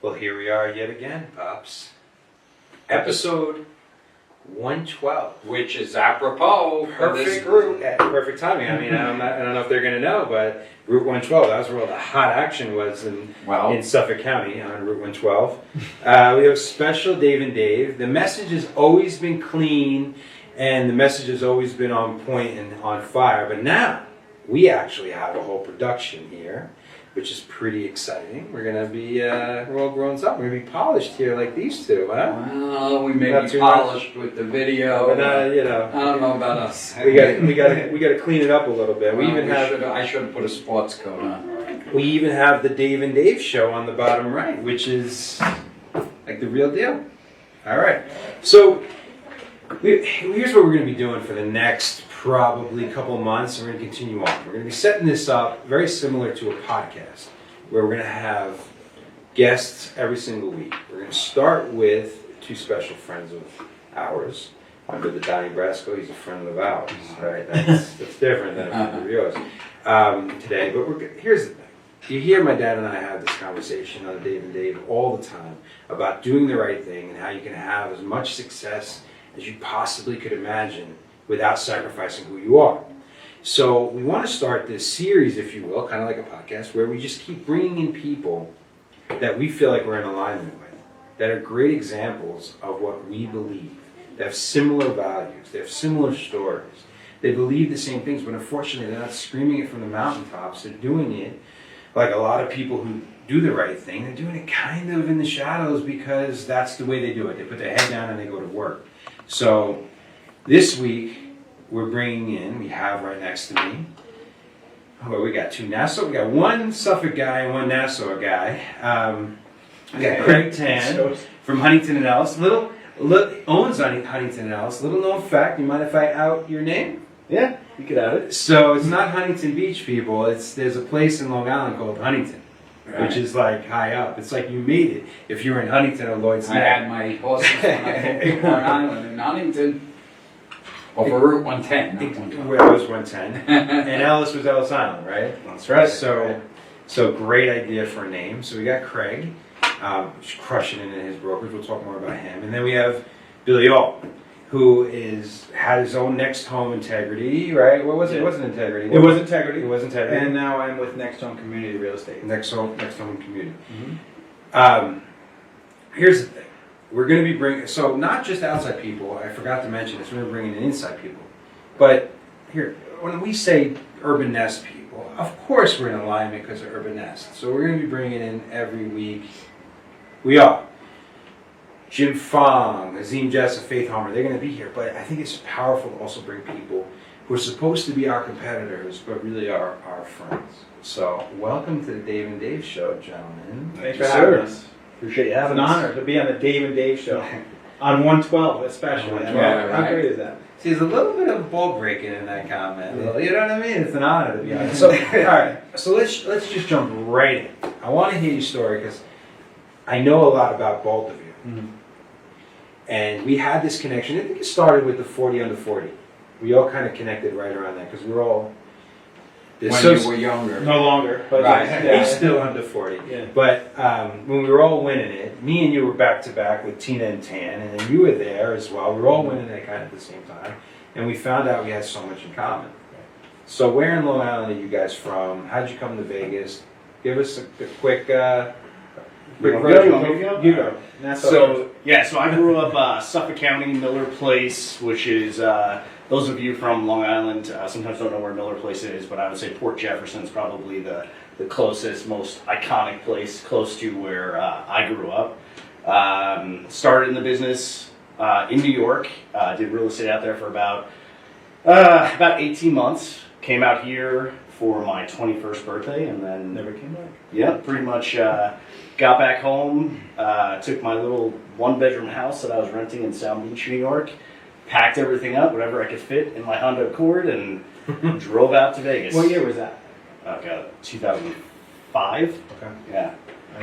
Well, here we are yet again, Pops. Episode 112. Which is apropos for this Perfect group. Perfect timing. I mean, I don't know if they're going to know, but Route 112, that was where all the hot action was in Suffolk County on Route 112. We have special Dave and Dave. The message has always been clean, and the message has always been on point and on fire. But now, we actually have a whole production here, which is pretty exciting. We're going to be, we're all grown up. We're going to be polished here like these two, huh? Well, we may be polished with the video. But, you know. I don't know about us. We got to clean it up a little bit. I should have put a sports coat on. We even have the Dave and Dave show on the bottom right, which is like the real deal. All right. So here's what we're going to be doing for the next probably couple months, and we're going to continue on. We're going to be setting this up very similar to a podcast, where we're going to have guests every single week. We're going to start with two special friends of ours. Remember the Donnie Brasco, he's a friend of ours, right? That's different than a friend of yours today. But here's the thing. You hear my dad and I have this conversation on Dave and Dave all the time about doing the right thing and how you can have as much success as you possibly could imagine without sacrificing who you are. So we want to start this series, if you will, kind of like a podcast, where we just keep bringing in people that we feel like we're in alignment with, that are great examples of what we believe. They have similar values. They have similar stories. They believe the same things, but unfortunately they're not screaming it from the mountaintops. They're doing it like a lot of people who do the right thing. They're doing it kind of in the shadows because that's the way they do it. They put their head down and they go to work. So this week, we're bringing in, we have right next to me, we got two Nassau, we got one Suffolk guy and one Nassau guy. We got Craig Tann from Huntington and Ellis. Owns Huntington and Ellis. Little known fact, you mind if I out your name? Yeah, you could out it. So it's not Huntington Beach, people. There's a place in Long Island called Huntington. Right. Which is like high up. It's like you made it if you were in Huntington or Lloyd's Neck. I had my horses when I moved to Long Island in Huntington. Well, for Route 110. Where it was 110. And Ellis was Ellis Island, right? That's right. So great idea for a name. So we got Craig, who's crushing it in his brokerage. We'll talk more about him. And then we have Billy Alt, who had his own Next Home Integrity, right? What was it? It wasn't Integrity. It was Integrity. It was Integrity. And now I'm with Next Home Community Real Estate. Next Home Community. Mm-hmm. Here's the thing. We're going to be bringing, so not just outside people, I forgot to mention this, we're going to bring in inside people. But here, when we say Urban Nest people, of course we're in alignment because of Urban Nest. So we're going to be bringing in every week, we are. Jim Fong, Azim Jessa, Faith Homer, they're going to be here. But I think it's powerful to also bring people who are supposed to be our competitors, but really are our friends. So welcome to the Dave and Dave Show, gentlemen. Thanks for having us. Appreciate you having us. It's an honor to be on the Dave and Dave Show. On 112 especially. Yeah, right. How great is that? See, there's a little bit of ball breaking in that comment. You know what I mean? It's an honor to be on. So, all right. So let's just jump right in. I want to hear your story because I know a lot about both of you. Mm-hmm. And we had this connection. I think it started with the 40 under 40. We all kind of connected right around that because we're all... When you were younger. No longer. But right. Yeah. He's still under 40. Yeah. But when we were all winning it, me and you were back to back with Tina and Tann, and then you were there as well. We were all winning it kind of at the same time. And we found out we had so much in common. So where in Long Island are you guys from? How'd you come to Vegas? Give us a quick version. You go. So I grew up Suffolk County, Miller Place, which is... those of you from Long Island sometimes don't know where Miller Place is, but I would say Port Jefferson is probably the closest, most iconic place close to where I grew up. Started in the business in New York. Did real estate out there for about 18 months. Came out here for my 21st birthday and then never came back. Yeah, pretty much got back home, took my little one-bedroom house that I was renting in Sound Beach, New York, packed everything up, whatever I could fit in my Honda Accord, and drove out to Vegas. What year was that? Oh, God, 2005. Okay. Yeah.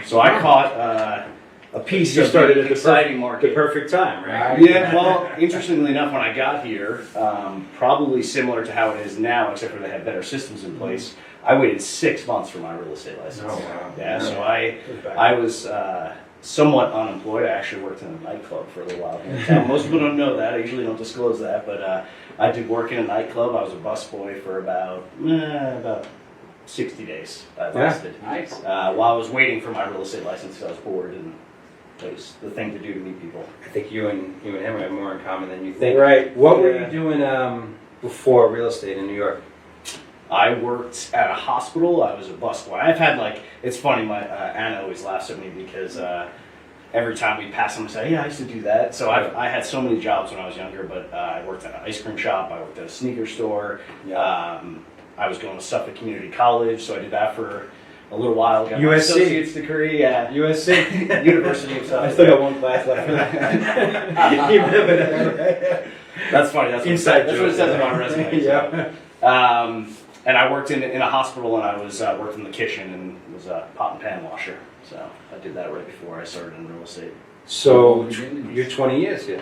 So I caught a piece You of started the at the exciting market. The perfect time, right? Yeah, well, interestingly enough, when I got here, probably similar to how it is now, except for they had better systems in place, I waited 6 months for my real estate license. Oh, wow. Yeah, so I was somewhat unemployed. I actually worked in a nightclub for a little while here in town. Most people don't know that. I usually don't disclose that, but I did work in a nightclub. I was a busboy for about 60 days. I lasted. Nice. While I was waiting for my real estate license, I was bored, and it was the thing to do to meet people. I think you and him have more in common than you think. Right. What were you doing before real estate in New York? I worked at a hospital. I was a busboy. I've had it's funny. My Anna always laughs at me because every time we pass them, I say, "Yeah, I used to do that." So I had so many jobs when I was younger. But I worked at an ice cream shop. I worked at a sneaker store. Yeah. I was going to Suffolk Community College, so I did that for a little while. Got my USC. associate's degree at USC. University of Suffolk. I still got one class left for that. You remember that? That's funny. That's what, Inside that's what it says on my resume. So. Yeah. And I worked in a hospital, and I was worked in the kitchen and was a pot and pan washer. So I did that right before I started in real estate. So you're 20 years, yeah?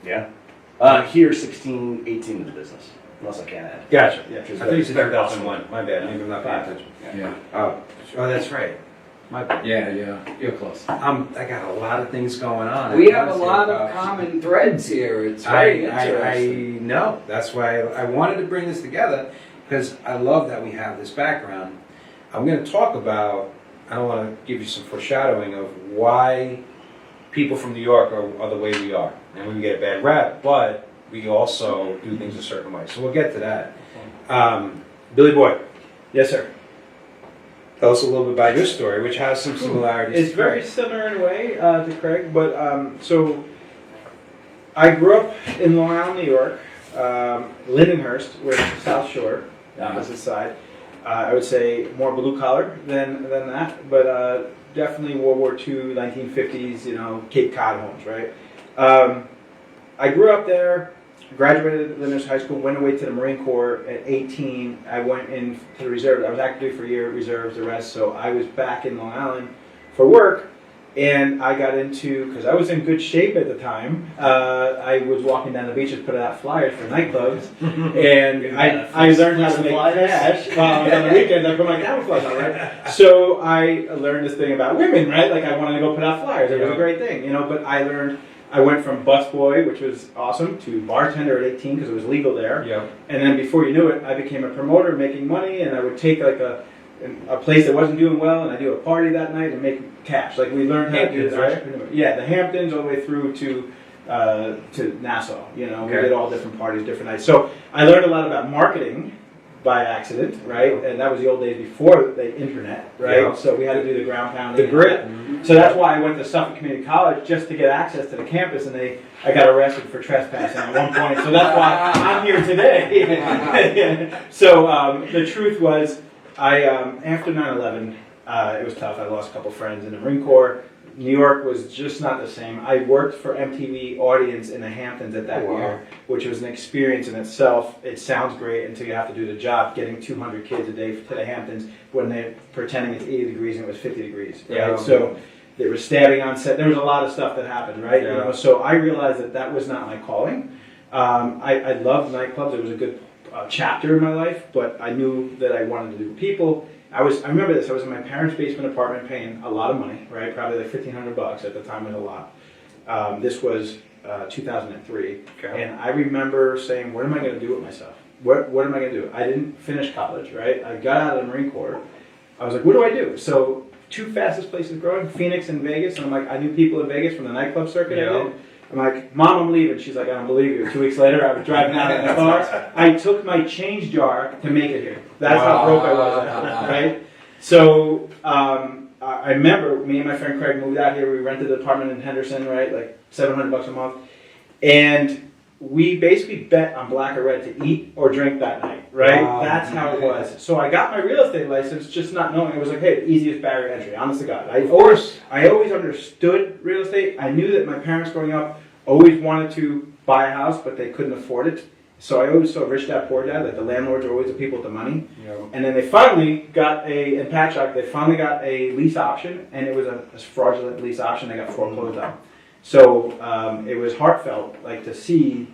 Yeah. Here, 16, 18 in the business. Unless I can't add. Gotcha. Yeah, I thought you said 2001. My bad. Maybe I'm not paying attention. Yeah. Oh, that's right. My bad. Yeah. You're close. I got a lot of things going on. We have a lot of common threads here. It's very I interesting. know. That's why I wanted to bring this together, because I love that we have this background. I'm going to talk about, I don't want to give you some foreshadowing of why people from New York are the way we are. And we get a bad rap, but we also do things a certain way. So we'll get to that. Billy Boy, Yes, sir. tell us a little bit about your story, which has some similarities. It's to very Craig's. similar in a way to Craig, but so I grew up in Long Island, New York, Lindenhurst, which is South Shore, opposite side. I would say more blue collar than that, but definitely World War II, 1950s, Cape Cod homes, right? I grew up there. Graduated at Lindenhurst High School, went away to the Marine Corps at 18. I went into the reserves. I was active duty for a year, reserves, the rest. So I was back in Long Island for work, and I got into, because I was in good shape at the time, I was walking down the beaches, putting out flyers for nightclubs, and I learned how to make cash. On the weekends, I put my camouflage on, right? So I learned this thing about women, right? Like I wanted to go put out flyers. It was a great thing, but I went from busboy, which was awesome, to bartender at 18 because it was legal there. Yep. And then before you knew it, I became a promoter making money, and I would take like a place that wasn't doing well, and I do a party that night and make cash. Like we learned how to do this, right? Yeah, the Hamptons all the way through to Nassau. We did all different parties, different nights. So I learned a lot about marketing by accident, right? And that was the old days before the internet, right? Yeah. So we had to do the ground pounding, The grit. So that's why I went to Suffolk Community College, just to get access to the campus, and I got arrested for trespassing at one point. So that's why I'm here today. So the truth was, after 9/11, it was tough. I lost a couple friends in the Marine Corps. New York was just not the same. I worked for MTV Audience in the Hamptons at that year, which was an experience in itself. It sounds great until you have to do the job, getting 200 kids a day to the Hamptons when they're pretending it's 80 degrees and it was 50 degrees. Right? Yeah. So there was stabbing on set. There was a lot of stuff that happened, right? Yeah. So I realized that was not my calling. I loved nightclubs. It was a good chapter in my life, but I knew that I wanted to do people. I remember this. I was in my parents' basement apartment, paying a lot of money, right? Probably like $1,500 at the time was a lot. This was 2003, Okay. and I remember saying, "What am I going to do with myself? What am I going to do?" I didn't finish college, right? I got out of the Marine Corps. I was like, "What do I do?" So, two fastest places growing, Phoenix and Vegas. And I'm like, I knew people in Vegas from the nightclub circuit. Yeah. I did. I'm like, "Mom, I'm leaving." She's like, "I don't believe you." 2 weeks later, I was driving out in the car. I took my change jar to make it here. That's how broke I was, right? So I remember me and my friend Craig moved out here. We rented an apartment in Henderson, right? Like $700 a month. And we basically bet on black or red to eat or drink that night, right? Wow. That's how it was. So I got my real estate license just not knowing. It was like, hey, the easiest barrier to entry, honest to God. I always understood real estate. I knew that my parents growing up always wanted to buy a house, but they couldn't afford it. So I always saw rich dad, poor dad, like the landlords are always the people with the money. Yeah. And then they finally got in Patchogue, they finally got a lease option, and it was a fraudulent lease option. They got foreclosed on. So it was heartfelt, like to see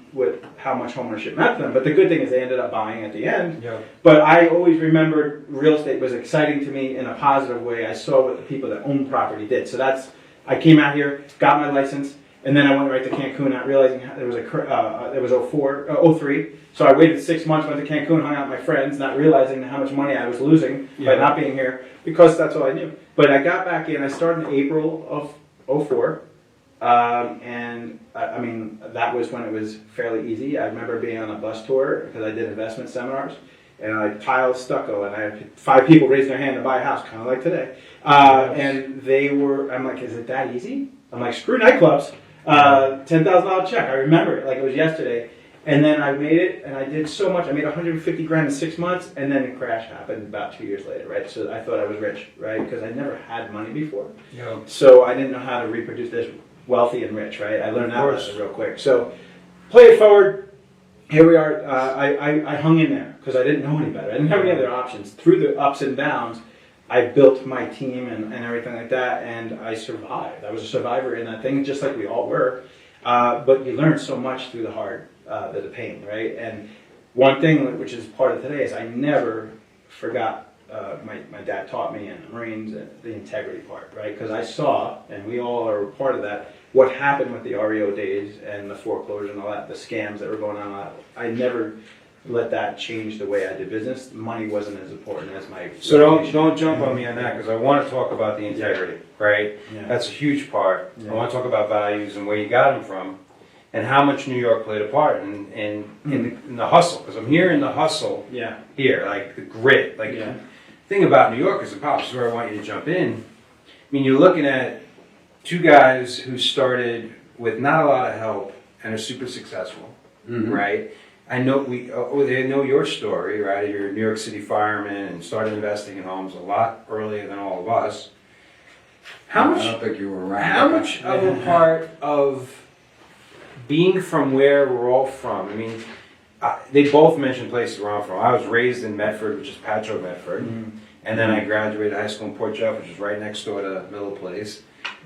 how much homeownership meant to them. But the good thing is they ended up buying at the end. Yeah. But I always remembered real estate was exciting to me in a positive way. I saw what the people that owned property did. So that's I came out here, got my license, and then I went right to Cancun, not realizing there was it was 03. So I waited 6 months, went to Cancun, hung out with my friends, not realizing how much money I was losing by not being here, because that's all I knew. But I got back in. I started in April of 04. And I mean, that was when it was fairly easy. I remember being on a bus tour because I did investment seminars, and I tiled stucco, and I had 5 people raise their hand to buy a house, kind of like today. And they were, I'm like, is it that easy? I'm like, screw nightclubs. $10,000 check. I remember it like it was yesterday. And then I made it, and I did so much. I made 150 grand in 6 months, and then the crash happened about 2 years later, right? So I thought I was rich, right? Because I never had money before. Yeah. So I didn't know how to reproduce this wealthy and rich, right? I learned that lesson real quick. So play it forward. Here we are. I hung in there because I didn't know any better. I didn't have any other options. Through the ups and downs, I built my team and everything like that, and I survived. I was a survivor in that thing, just like we all were. But you learn so much through the hard, the pain, right? And one thing which is part of today is I never forgot. My dad taught me in the Marines the integrity part, right? Because I saw, and we all are a part of that, what happened with the REO days and the foreclosure and all that, the scams that were going on. I never let that change the way I did business. Money wasn't as important as my. So don't jump on me on that, because I want to talk about the integrity, right? Yeah. That's a huge part. Yeah. I want to talk about values and where you got them from, and how much New York played a part in the hustle. Because I'm hearing the hustle Yeah. here, like the grit. Like Yeah. the thing about New York is the pops. This is where I want you to jump in. I mean, you're looking at 2 guys who started with not a lot of help and are super successful, right? I know they know your story, right? You're a New York City fireman and started investing in homes a lot earlier than all of us. I don't think you were right. How much of a part of being from where we're all from? I mean, they both mentioned places where I'm from. I was raised in Medford, which is Patcho, Medford, and then I graduated high school in Port Jeff, which is right next door to Middle Place.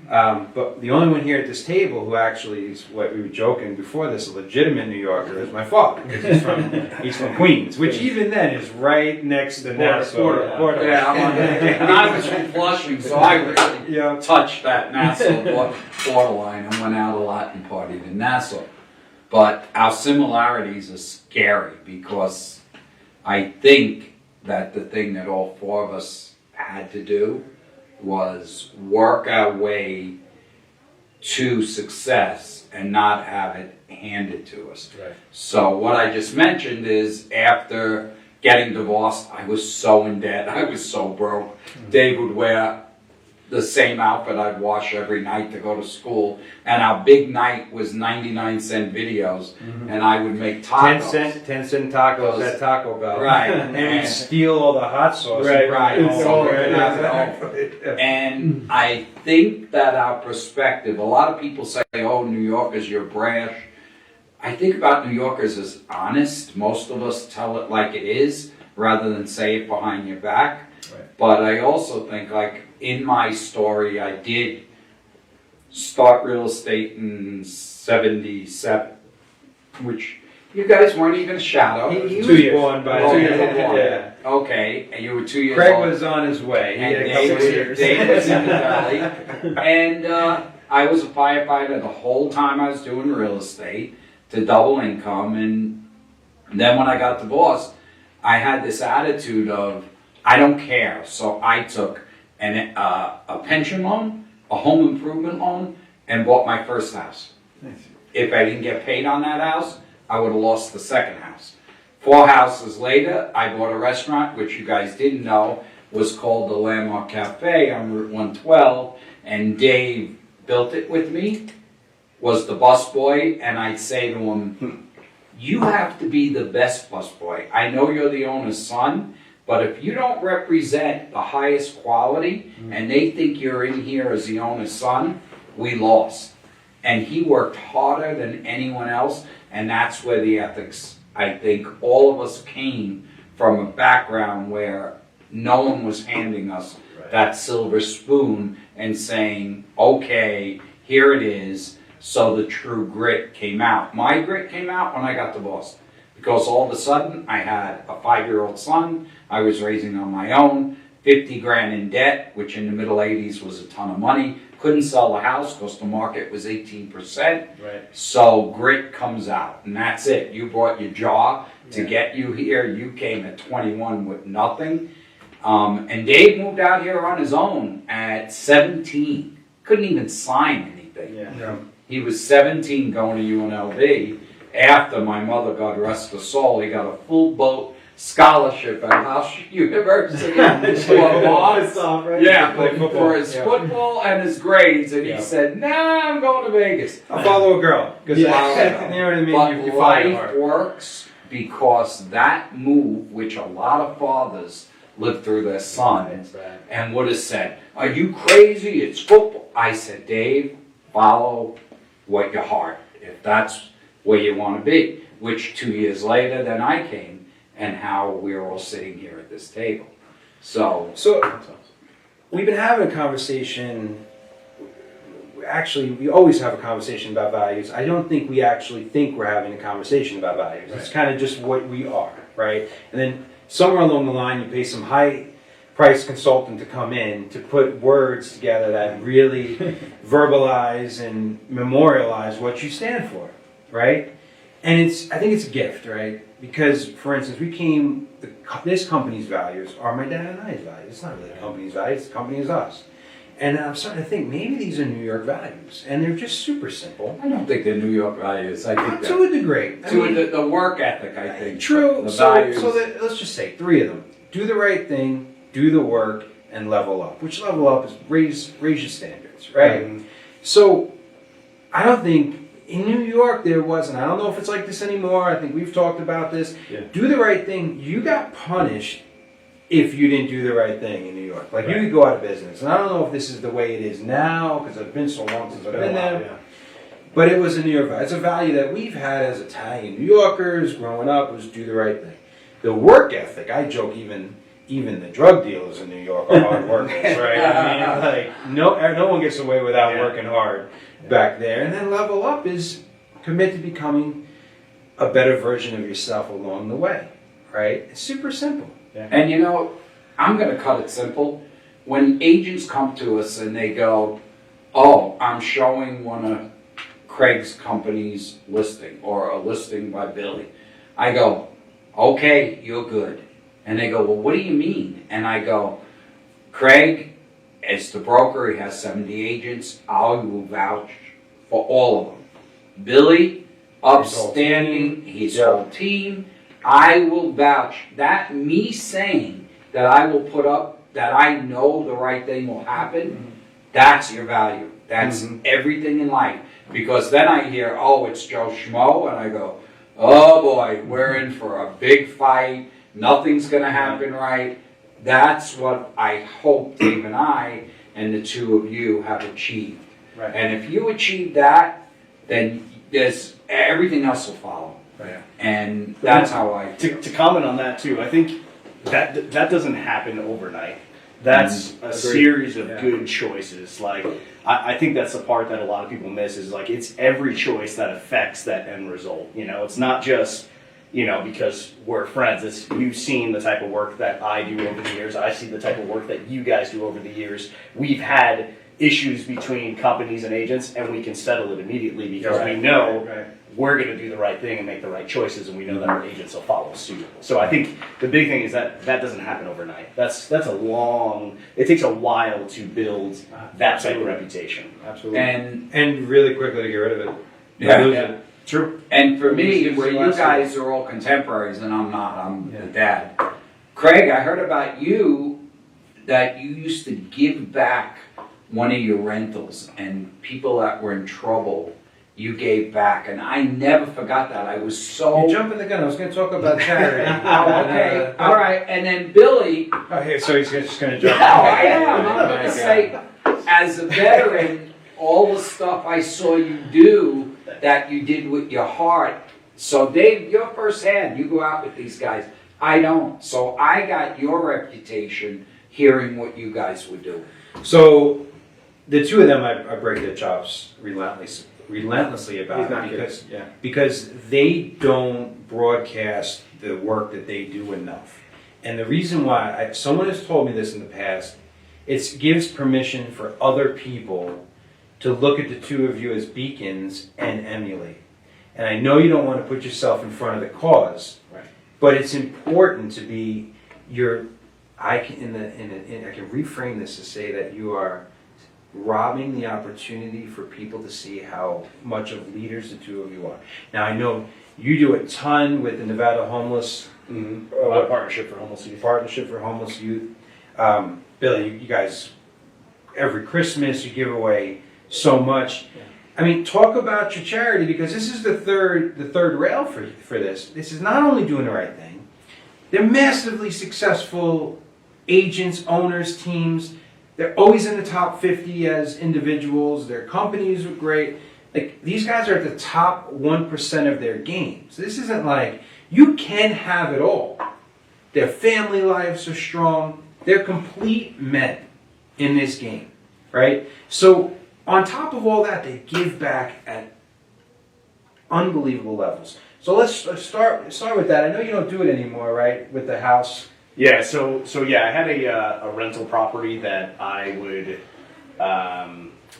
But the only one here at this table who actually is, what we were joking before this, a legitimate New Yorker is my father, because he's from Queens, which even then is right next to Nassau. Yeah, I'm on, and I was from Flushing, so I really touched that Nassau borderline and went out a lot and partied in Nassau. But our similarities are scary, because I think that the thing that all 4 of us had to do was work our way to success and not have it handed to us. Right. So what I just mentioned is, after getting divorced, I was so in debt. I was so broke. Dave would wear the same outfit I'd wash every night to go to school, and our big night was 99-cent videos, and I would make tacos. 10 cent tacos at Taco Bell. Right. And we'd steal all the hot sauce. Right, right. And So all we're that. And I think that our perspective, a lot of people say, oh, New Yorkers, you're brash. I think about New Yorkers as honest. Most of us tell it like it is, rather than say it behind your back. Right. But I also think, like, in my story, I did start real estate in 77, which you guys weren't even a shadow. He 2 was years. born by 2 then. years old. Yeah. Okay, and you were 2 years Craig old. was on his way. He And had a Dave couple years. was in the valley. And I was a firefighter the whole time I was doing real estate to double income. And then when I got divorced, I had this attitude of, I don't care. So I took a pension loan, a home improvement loan, and bought my first house. Nice. If I didn't get paid on that house, I would have lost the second house. 4 houses later, I bought a restaurant, which you guys didn't know, was called the Landmark Cafe on Route 112, and Dave built it with me, was the busboy, and I'd say to him, you have to be the best busboy. I know you're the owner's son, but if you don't represent the highest quality, and they think you're in here as the owner's son, we lost. And he worked harder than anyone else, and that's where the ethics, I think all of us came from a background where no one was handing us that silver spoon and saying, okay, here it is. So the true grit came out. My grit came out when I got divorced, because all of a sudden I had a 5-year-old son I was raising on my own, 50 grand in debt, which in the middle 80s was a ton of money. couldn't sell the house because the market was 18%. Right. So grit comes out, and that's it. You brought your jaw to get you here. You came at 21 with nothing. And Dave moved out here on his own at 17. Couldn't even sign anything. Yeah. He was 17 going to UNLV. After my mother, God rest her soul, he got a full boat scholarship at House University. Right? Yeah, for his football and his grades, and he said, "Nah, I'm going to Vegas." I'll follow a girl. Because you know what I mean? But You follow your life heart. works because that move, which a lot of fathers lived through their sons, and would have said, "Are you crazy? It's football." I said, "Dave, follow what your heart, if that's where you want to be." Which 2 years later, then I came, and how we're all sitting here at this table. So we've been having a conversation. Actually, we always have a conversation about values. I don't think we actually think we're having a conversation about values. It's kind of just what we are, right? And then somewhere along the line, you pay some high-priced consultant to come in to put words together that really verbalize and memorialize what you stand for, right? And I think it's a gift, right? Because, for instance, this company's values are my dad and I's values. It's not really the company's values, the company is us. And I'm starting to think maybe these are New York values, and they're just super simple. I don't think they're New York values. I think To a degree. the work ethic, I think. True. The So values. let's just say 3 of them. Do the right thing, do the work, and level up. Which level up is raise your standards, right? So I don't think in New York there wasn't. I don't know if it's like this anymore. I think we've talked about this. Yeah. Do the right thing. You got punished if you didn't do the right thing in New York. Like you could go out of business. And I don't know if this is the way it is now because I've been so long since I've been there. Yeah. But it was a New York value. It's a value that we've had as Italian New Yorkers growing up, was do the right thing. The work ethic, I joke even the drug dealers in New York are hard workers, right? I mean, like no one gets away without working hard back there. And then level up is commit to becoming a better version of yourself along the way, right? It's super simple. And you know, I'm going to cut it simple. When agents come to us and they go, "Oh, I'm showing one of Craig's company's listing or a listing by Billy," I go, "Okay, you're good." And they go, "Well, what do you mean?" And I go, "Craig, as the broker, he has 70 agents. I will vouch for all of them. Billy, upstanding, his whole team. I will vouch." That me saying that I will put up, that I know the right thing will happen, that's your value. That's everything in life. Because then I hear, "Oh, it's Joe Schmo," and I go, "Oh boy, we're in for a big fight. Nothing's going to happen right." That's what I hope Dave and I and the two of you have achieved. Right. And if you achieve that, then everything else will follow. Right. And that's how I feel. To comment on that too, I think that doesn't happen overnight. That's a series of good choices. Like I think that's the part that a lot of people miss, is like it's every choice that affects that end result. You know, it's not just, you know, because we're friends. It's you've seen the type of work that I do over the years. I see the type of work that you guys do over the years. We've had issues between companies and agents, and we can settle it immediately because we know we're going to do the right thing and make the right choices, and we know that our agents will follow suit. So I think the big thing is that doesn't happen overnight. That's a long. It takes a while to build that type of reputation. Absolutely. And really quickly to get rid of it. yeah. True. And for me, where you guys are all contemporaries and I'm not, I'm the dad. Craig, I heard about you that you used to give back one of your rentals, and people that were in trouble, you gave back, and I never forgot that. I was so... You're jumping the gun. I was going to talk about charity. Okay, all right. And then Billy... Oh, here, so he's just going to jump. No, I am. I'm going to say, as a veteran, all the stuff I saw you do that you did with your heart. So Dave, you're firsthand. You go out with these guys. I don't. So I got your reputation hearing what you guys would do. So the two of them, I break their chops relentlessly about because they don't broadcast the work that they do enough. And the reason why, someone has told me this in the past, it gives permission for other people to look at the two of you as beacons and emulate. And I know you don't want to put yourself in front of the cause, Right. but it's important to be I can reframe this to say that you are robbing the opportunity for people to see how much of leaders the two of you are. Now I know you do a ton with the Nevada Homeless Partnership for Homeless Youth. Partnership for Homeless Youth. Billy, you guys, every Christmas you give away so much. Yeah. I mean, talk about your charity, because this is the third rail for this. This is not only doing the right thing. They're massively successful agents, owners, teams. They're always in the top 50 as individuals. Their companies are great. Like, these guys are at the top 1% of their game. So this isn't like, you can have it all. Their family lives are strong. They're complete men in this game, right? So on top of all that, they give back at unbelievable levels. So let's start with that. I know you don't do it anymore, right? With the house. Yeah, so yeah, I had a rental property that I would.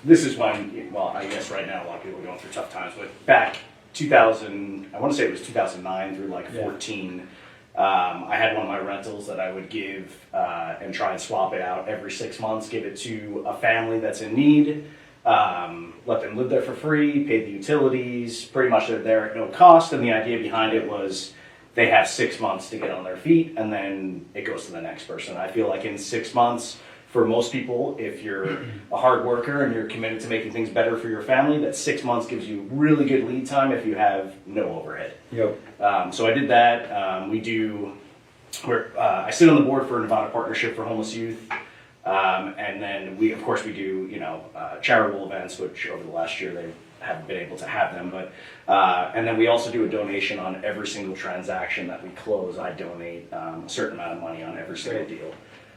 This is when, well, I guess right now a lot of people are going through tough times, but back 2000, I want to say it was 2009 through like 14. I had one of my rentals that I would give and try and swap it out every 6 months, give it to a family that's in need, let them live there for free, pay the utilities, pretty much they're there at no cost. And the idea behind it was they have 6 months to get on their feet, and then it goes to the next person. I feel like in 6 months, for most people, if you're a hard worker and you're committed to making things better for your family, that 6 months gives you really good lead time if you have no overhead. Yep. So I did that. I sit on the board for Nevada Partnership for Homeless Youth. And then we do, charitable events, which over the last year they haven't been able to have them. But and then we also do a donation on every single transaction that we close. I donate a certain amount of money on every single deal.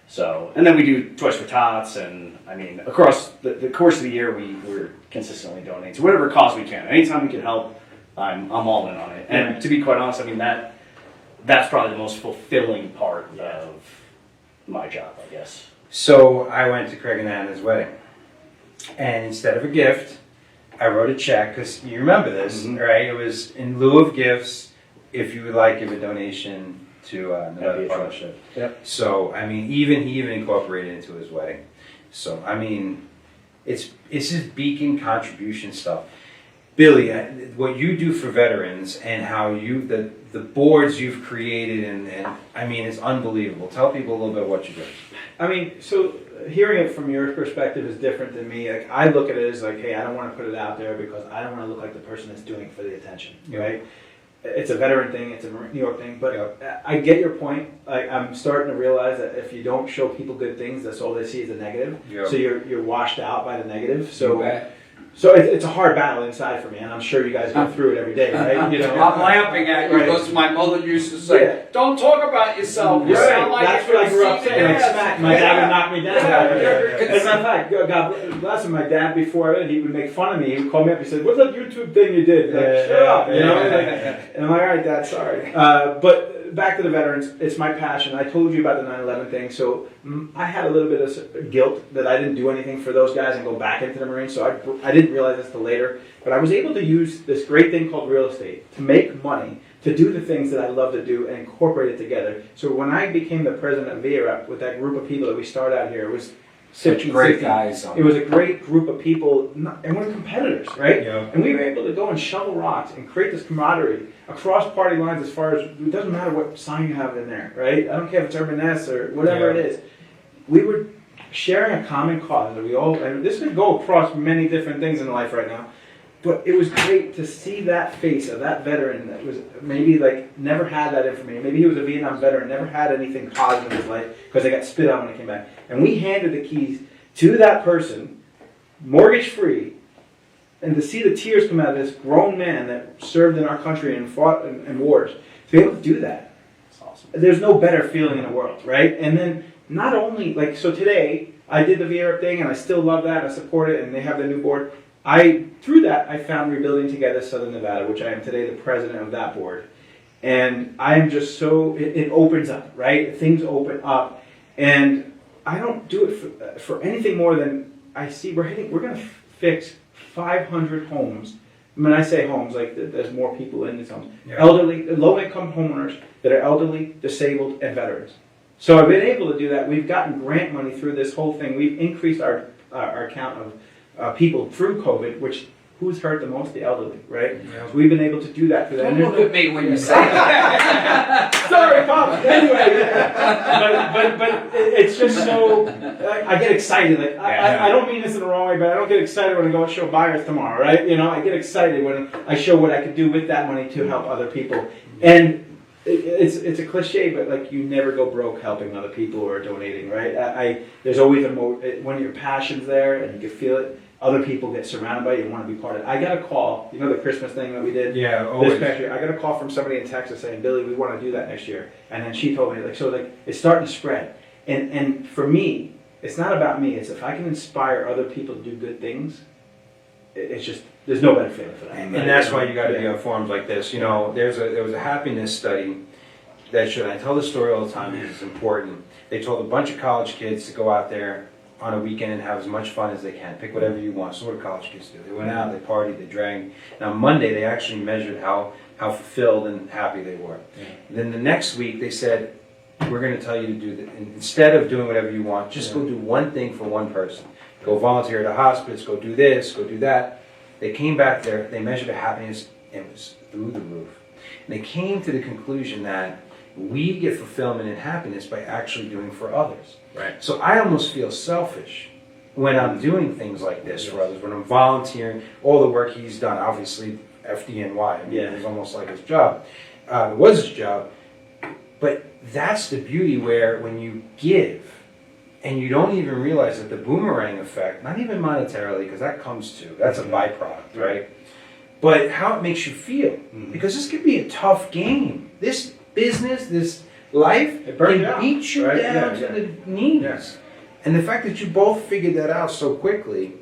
So, and then we do Toys for Tots, and I mean, across the course of the year, we're consistently donating to whatever cause we can. Anytime we can help, I'm all in on it. And to be quite honest, I mean, that's probably the most fulfilling part of my job, I guess. So I went to Craig and Anna's wedding, and instead of a gift, I wrote a check, because you remember this, right? It was in lieu of gifts, if you would like, give a donation to another partnership. Yep. So I mean, he even incorporated it into his wedding. So I mean, it's just beacon contribution stuff. Billy, what you do for veterans and how the boards you've created, and I mean, it's unbelievable. Tell people a little bit what you do. I mean, so hearing it from your perspective is different than me. Like, I look at it as like, hey, I don't want to put it out there because I don't want to look like the person that's doing it for the attention, right? It's a veteran thing, it's a New York thing, but I get your point. I'm starting to realize that if you don't show people good things, that's all they see is the negative. Yep. So you're washed out by the negative. So it's a hard battle inside for me, and I'm sure you guys go through it every day, right? You know, I'm laughing at you because my mother used to say, "Don't talk about yourself. You sound like that's you're what I grew up conceited saying. Like, ass." smack. My dad would knock me down. Yeah. As a matter of fact, God bless him, my dad before it, he would make fun of me. He would call me up. He said, "What's that YouTube thing you did?" Like, shut up, you know. And I'm like, "All right, Dad, sorry." But back to the veterans, it's my passion. I told you about the 9/11 thing, so I had a little bit of guilt that I didn't do anything for those guys and go back into the Marines. So I didn't realize this till later, but I was able to use this great thing called real estate to make money, to do the things that I love to do and incorporate it together. So when I became the president of VREP with that group of people that we started out here, it was Such great guys. It was a great group of people, and we're competitors, right? Yeah. And we were able to go and shovel rocks and create this camaraderie across party lines. As far as it doesn't matter what sign you have in there, right? I don't care if it's Urban S or whatever it is. We were sharing a common cause that we all. And this could go across many different things in life right now. But it was great to see that face of that veteran that was maybe like never had that information. Maybe he was a Vietnam veteran, never had anything positive in his life because they got spit on when he came back. And we handed the keys to that person, mortgage free, and to see the tears come out of this grown man that served in our country and fought in wars, to be able to do that. That's awesome. There's no better feeling in the world, right? And then not only, so today, I did the VREP thing and I still love that, I support it, and they have the new board. Through that, I found Rebuilding Together Southern Nevada, which I am today the president of that board. And I am just so, it opens up, right? Things open up. And I don't do it for anything more than I see we're going to fix 500 homes. When I say homes, like there's more people in these homes. Yeah. Elderly, low-income homeowners that are elderly, disabled, and veterans. So I've been able to do that. We've gotten grant money through this whole thing. We've increased our count of people through COVID, which who's hurt the most? The elderly, right? Yeah. So we've been able to do that for them. Don't look at me when you say that. Sorry, Pop. Anyway, but it's just so I get excited. Like I don't mean this in the wrong way, but I don't get excited when I go and show buyers tomorrow, right? You know, I get excited when I show what I could do with that money to help other people. And it's a cliche, but like you never go broke helping other people or donating, right? There's always when your passion's there and you can feel it. Other people get surrounded by you and want to be part of it. I got a call, you know the Christmas thing that we did? Yeah, This always. past year, I got a call from somebody in Texas saying, Billy, we want to do that next year. And then she told me, it's starting to spread. And for me, it's not about me. It's if I can inspire other people to do good things, it's just, there's no better feeling for that. And that's why you got to be on forums like this. You know, there was a happiness study that showed, I tell this story all the time because it's important. They told a bunch of college kids to go out there on a weekend and have as much fun as they can. Pick whatever you want. So what do college kids do? They went out, they partied, they drank. Now Monday they actually measured how fulfilled and happy they were. Yeah. Then the next week they said, we're going to tell you to do that. Instead of doing whatever you want, just go do one thing for one person. Go volunteer at a hospice, go do this, go do that. They came back there, they measured their happiness, and it was through the roof. And they came to the conclusion that we get fulfillment and happiness by actually doing for others. Right. So I almost feel selfish when I'm doing things like this for others, when I'm volunteering, all the work he's done, obviously FDNY, I mean, it was almost like his job. It was his job. But that's the beauty where when you give, and you don't even realize that the boomerang effect, not even monetarily, because that comes too, that's a byproduct, right? But how it makes you feel. Because this could be a tough game. This business, this life, It burns you can out, beat you right? down Yeah, to the knees. Yeah. And the fact that you both figured that out so quickly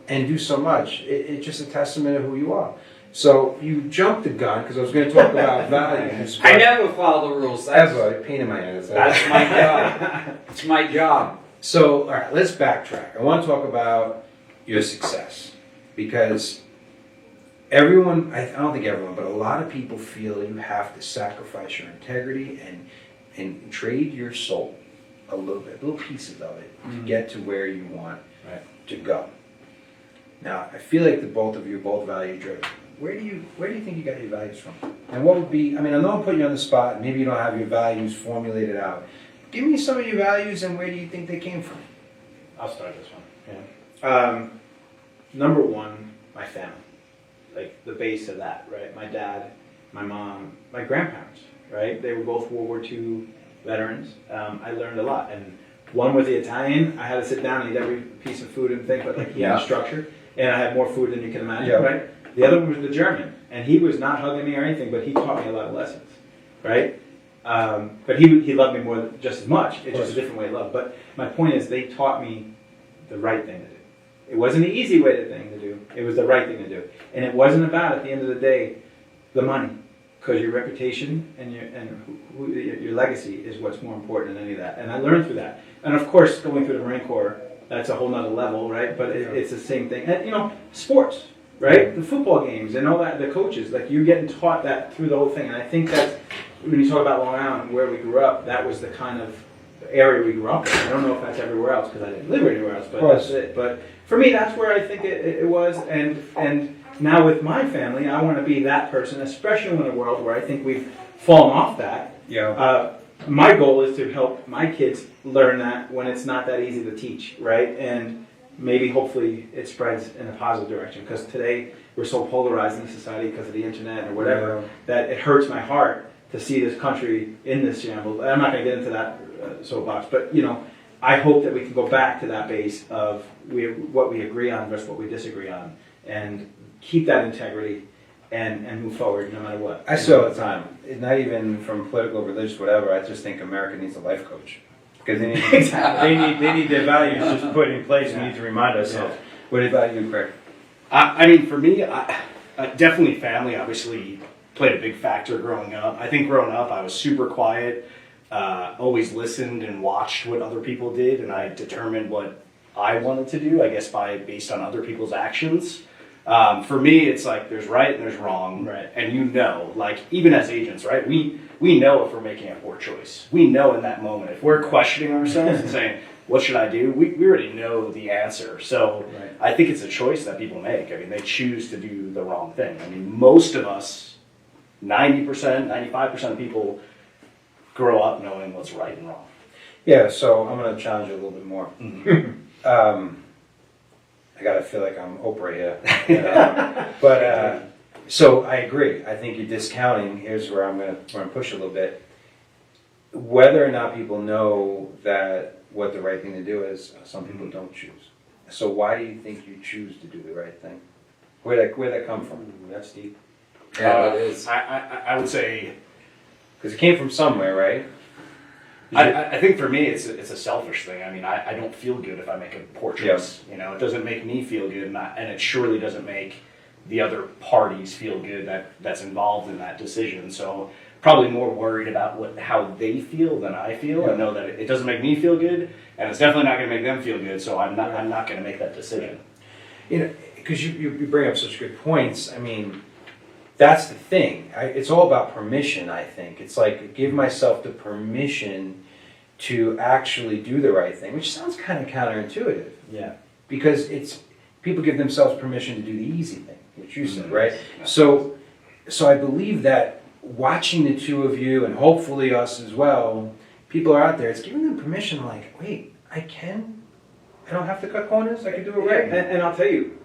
and do so much, it's just a testament of who you are. So you jumped the gun, because I was going to talk about values. I never follow the rules. That's a pain in my head. That's my job. It's my job. So, all right, let's backtrack. I want to talk about your success, because everyone, I don't think everyone, but a lot of people feel you have to sacrifice your integrity and trade your soul a little bit, little pieces of it, to get to where you want to go. Now, I feel like the both of you are both value driven. Where do you think you got your values from? And what would be, I mean, I know I'm putting you on the spot, and maybe you don't have your values formulated out. Give me some of your values and where do you think they came from? I'll start this one. Yeah. Number one, my family. Like the base of that, right? My dad, my mom, my grandparents, right? They were both World War II veterans. I learned a lot. And one was the Italian. I had to sit down and eat every piece of food and think, but like he had a structure. And I had more food than you can imagine, right? The other one was the German. And he was not hugging me or anything, but he taught me a lot of lessons, right? But he loved me more just as much. It's just a different way of love. But my point is, they taught me the right thing to do. It wasn't the easy thing to do. It was the right thing to do. And it wasn't about, at the end of the day, the money. Because your reputation and your legacy is what's more important than any of that. And I learned through that. And of course, going through the Marine Corps, that's a whole nother level, right? But it's the same thing. And, you know, sports, right? The football games and all that, the coaches, like you're getting taught that through the whole thing. And I think that's, when you talk about Long Island, where we grew up, that was the kind of area we grew up in. I don't know if that's everywhere else because I didn't live anywhere else, but that's it. But for me, that's where I think it was. And now with my family, I want to be that person, especially in a world where I think we've fallen off that. Yeah. My goal is to help my kids learn that when it's not that easy to teach, right? And maybe hopefully it spreads in a positive direction, because today we're so polarized in society because of the internet or whatever that it hurts my heart to see this country in this shambles. I'm not going to get into that soapbox, but you know, I hope that we can go back to that base of what we agree on versus what we disagree on, and keep that integrity and move forward no matter what. I say all the time, not even from political, religious, whatever, I just think America needs a life coach. Because they need their values just put in place. We need to remind ourselves. What about you, Craig? I mean, for me, definitely family obviously played a big factor growing up. I think growing up, I was super quiet, always listened and watched what other people did, and I determined what I wanted to do, I guess, based on other people's actions. For me, it's like there's right and there's wrong, Right. and like even as agents, right? We know if we're making a poor choice. We know in that moment if we're questioning ourselves and saying, "What should I do?" We already know the answer. So Right. I think it's a choice that people make. I mean, they choose to do the wrong thing. I mean, most of us, 90%, 95% of people, grow up knowing what's right and wrong. Yeah, so I'm going to challenge you a little bit more. Mm-hmm. I gotta feel like I'm Oprah here. But so I agree. I think you're discounting. Here's where I'm gonna push a little bit. Whether or not people know that what the right thing to do is, some people don't choose. So why do you think you choose to do the right thing? Where'd that come from? That's deep. Yeah, that is. I would say, Because it came from somewhere, right? I think for me it's a selfish thing. I mean, I don't feel good if I make a poor choice. You know, it doesn't make me feel good, and it surely doesn't make the other parties feel good that's involved in that decision. So probably more worried about how they feel than I feel. I know that it doesn't make me feel good, and it's definitely not going to make them feel good. So I'm not going to make that decision. You know, because you bring up such good points. I mean, that's the thing. It's all about permission, I think. It's like give myself the permission to actually do the right thing, which sounds kind of counterintuitive. Yeah. Because people give themselves permission to do the easy thing, which you said, right? So I believe that watching the two of you, and hopefully us as well, people are out there, it's giving them permission like, wait, I don't have to cut corners, I can do it right. And I'll tell you,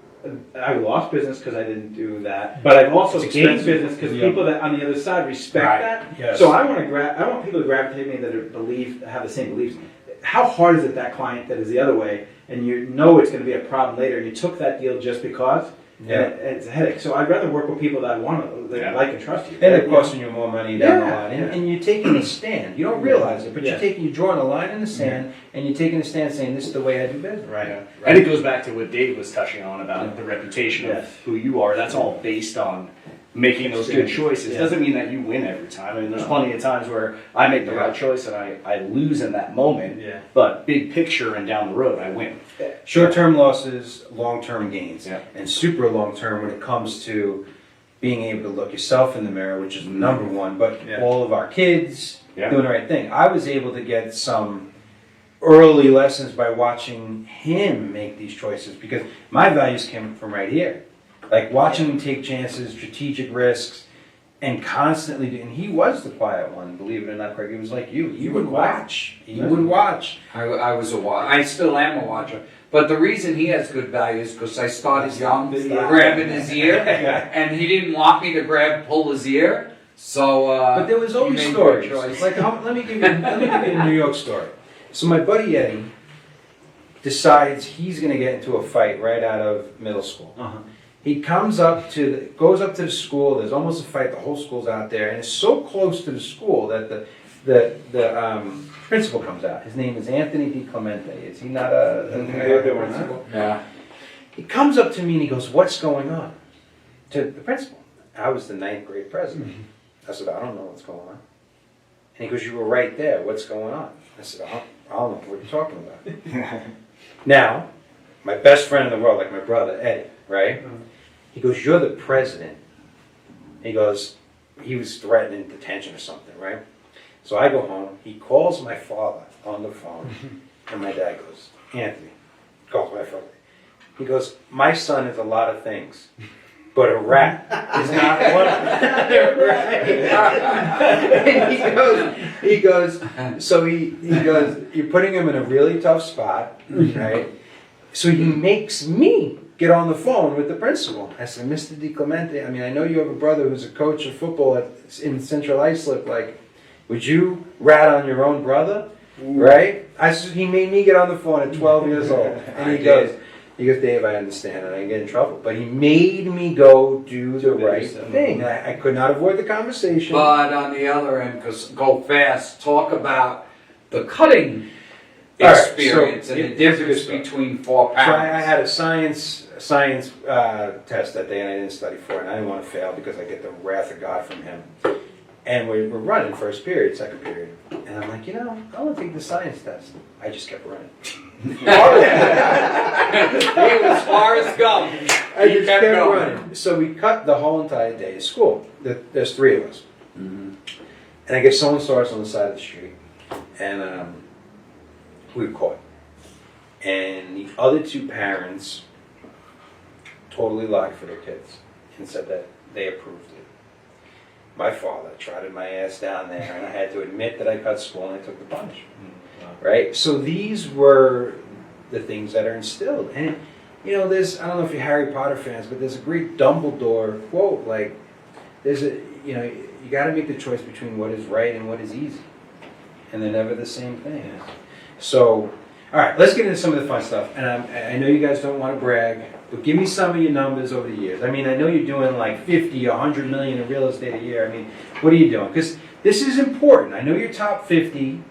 I lost business because I didn't do that, but I've also It's gained expensive. business because Yeah. people that on the other side respect Right. that. Yes. So I want people to gravitate me that have the same beliefs. How hard is it that client that is the other way, and you know it's going to be a problem later, and you took that deal just because? Yeah. And it's a headache. So I'd rather work with people that like and trust you. And it costing you more money down the Yeah. line. And you're taking a stand. You don't realize it, but Yeah. you're drawing a line in the sand, and you're taking a stand saying, this is the way I do business. Right. And it goes back to what Dave was touching on about the reputation Yes. of who you are. That's all based on making those good choices. Yeah. Doesn't mean that you win every time. I mean, there's plenty of times where I make the right choice and I lose in that moment. Yeah. But big picture and down the road, I win. Short-term losses, long-term gains. Yeah. And super long-term when it comes to being able to look yourself in the mirror, which is number one, but Yeah. all of our kids Yeah. doing the right thing. I was able to get some early lessons by watching him make these choices because my values came from right here. Like watching him take chances, strategic risks, and constantly do, and he was the quiet one, believe it or not, Craig. He was like you. He would watch. He would watch. I was a watcher. I still am a watcher. But the reason he has good values because I started young, grabbing his ear, and he didn't want me to pull his ear. So, But there was he always made stories. good choice. Like, let me give you a New York story. So my buddy Eddie decides he's going to get into a fight right out of middle school. Uh-huh. He goes up to the school. There's almost a fight. The whole school's out there, and it's so close to the school that the principal comes out. His name is Anthony DiClemente. Is he not a principal? Yeah. He comes up to me and he goes, "What's going on?" To the principal. I was the 9th grade president. I said, "I don't know what's going on." And he goes, "You were right there. What's going on?" I said, "I don't know what you're talking about." Now, my best friend in the world, like my brother Eddie, right? He goes, "You're the president." He goes, he was threatening detention or something, right? So I go home. He calls my father on the phone, and my dad goes, "Anthony," calls my father. He goes, "My son is a lot of things, but a rat is not one of them." And he goes, "You're putting him in a really tough spot, right?" So he makes me get on the phone with the principal. I said, "Mr. DiClemente, I mean, I know you have a brother who's a coach of football in Central Islip. Like, would you rat on your own brother?" Right? I said, he made me get on the phone at 12 years old. And he goes, "Dave, I understand, and I get in trouble. But he made me go do the right thing. I could not avoid the conversation." But on the other end, because go fast, talk about the cutting All right, experience so and the here's difference the good stuff. between 4 So pounds. I had a science test that day, and I didn't study for it, and I didn't want to fail because I get the wrath of God from him. And we're running first period, second period. And I'm like, I want to take the science test. I just kept running. He was Forrest Gump. I just kept running. So we cut the whole entire day of school. There's 3 of us. Mm-hmm. And I guess someone saw us on the side of the street. And we were caught. And the other 2 parents totally lied for their kids and said that they approved it. My father trotted my ass down there, and I had to admit that I cut school and I took the punishment. Right? So these were the things that are instilled. And, there's, I don't know if you're Harry Potter fans, but there's a great Dumbledore quote, like, you got to make the choice between what is right and what is easy. And they're never the same thing. So, all right, let's get into some of the fun stuff. And I know you guys don't want to brag, but give me some of your numbers over the years. I mean, I know you're doing like 50, 100 million in real estate a year. I mean, what are you doing? Because this is important. I know you're top 50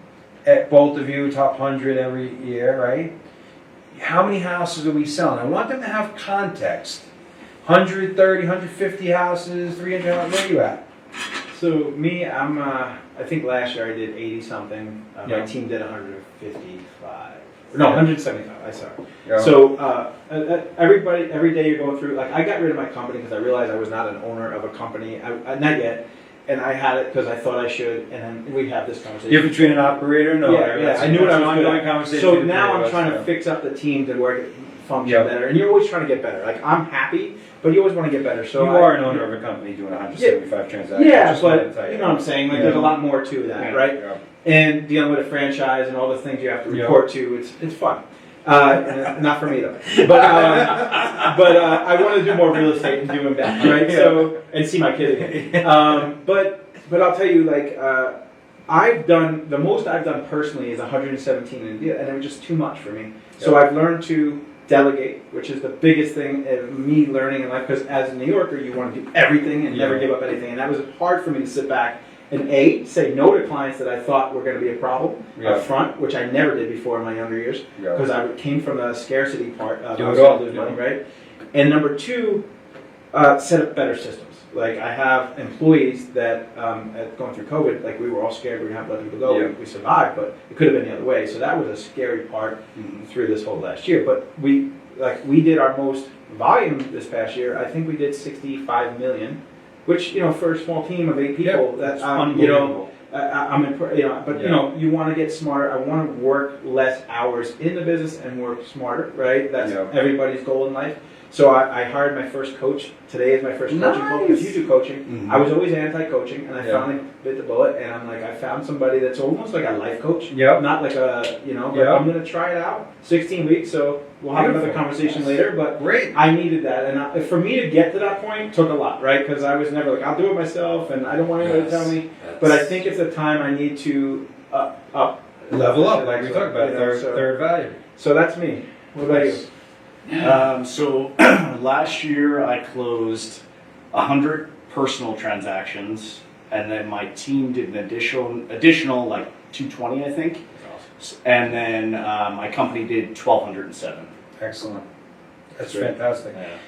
at both of you, top 100 every year, right? How many houses are we selling? I want them to have context. 130, 150 houses, 300 houses, where are you at? So me, I think last year I did 80 something. Yeah. My team did 155. No, 175. I sorry. Yeah. So every day you're going through. Like I got rid of my company because I realized I was not an owner of a company. Not yet. And I had it because I thought I should. And then we have this conversation. You're between an operator? No. Yeah. I knew what I was doing. Conversation. So now I'm trying to fix up the team to work function better. And you're always trying to get better. Like I'm happy, but you always want to get better. So you are an owner of a company doing 175 transactions. Yeah, Just but wanted to tell you know what I'm saying. Like there's a lot more to that, right? Yeah. And dealing with a franchise and all the things you have to report to, it's fun. Not for me though. But I want to do more real estate and doing that, right? So and see my kid again. But I'll tell you, like I've done the most I've done personally is 117 in a deal, and it was just too much for me. So I've learned to delegate, which is the biggest thing of me learning in life. Because as a New Yorker, you want to do everything and never give up anything, and that was hard for me to sit back and say no to clients that I thought were going to be a problem up front, which I never did before in my younger years, because I came from the scarcity part of money, right? And number 2, set up better systems. Like I have employees that, going through COVID, like we were all scared we were going to have to let people go. Yeah. We survived, but it could have been the other way. So that was a scary part through this whole last year. But we did our most volume this past year. I think we did 65 million. Which for a small team of 8 people, that's unbelievable. But you want to get smarter. I want to work less hours in the business and work smarter, right? That's everybody's goal in life. So I hired my first coach. Today is my first coaching call because you do coaching. Mm-hmm. I was always anti-coaching, and I finally bit the bullet. And I'm like, I found somebody that's almost like a life coach. Not like a but I'm going to try it out. 16 weeks, so we'll have another conversation later. But I needed that, and for me to get to that point took a lot, right? Because I was never like, I'll do it myself, and I don't want anybody to tell me. But I think it's a time I need to level up, like we talked about, third value. So that's me. What about you? So last year I closed 100 personal transactions, and then my team did an additional like 220, I think. And then my company did 1,207. Excellent. That's fantastic. Yeah.